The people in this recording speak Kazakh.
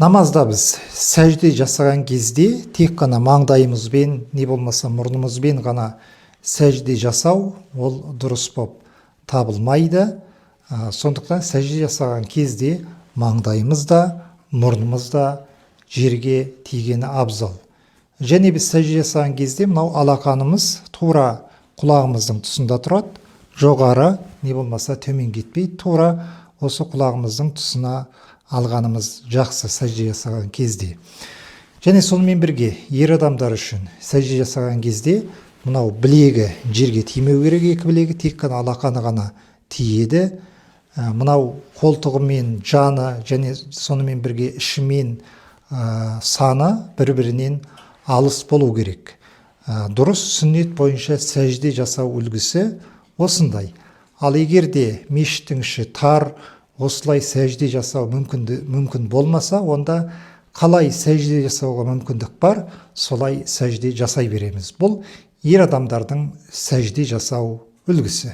Намазда біз сәжде жасаған кезде тек қана маңдайымызбен, не болмаса мұрнымызбен ғана сәжде жасау ол дұрыс болып табылмайды. Сондықтан сәжде жасаған кезде маңдайымыз да, мұрнымыз да жерге тигені абзал. Және біз сәжде жасаған кезде мынау алақанымыз тура құлағымыздың тұсында тұрады, жоғары не болмаса төмен кетпейді, тура осы құлағымыздың тұсына алғанымыз жақсы сәжде жасаған кезде. Және сонымен бірге ер адамдар үшін сәжде жасаған кезде мынау білегі жерге тимеу керек, екі білегі тек қана алақаны ғана тиеді. Мынау қолтығымен жаны және сонымен бірге ішімен саны бір-бірінен алыс болу керек. Дұрыс сүннет бойынша сәжде жасау үлгісі осындай. Ал егер де мешіттің іші тар, осылай сәжде жасау мүмкін болмаса, онда қалай сәжде жасауға мүмкіндік бар, солай сәжде жасай береміз. Бұл ер адамдардың сәжде жасау үлгісі.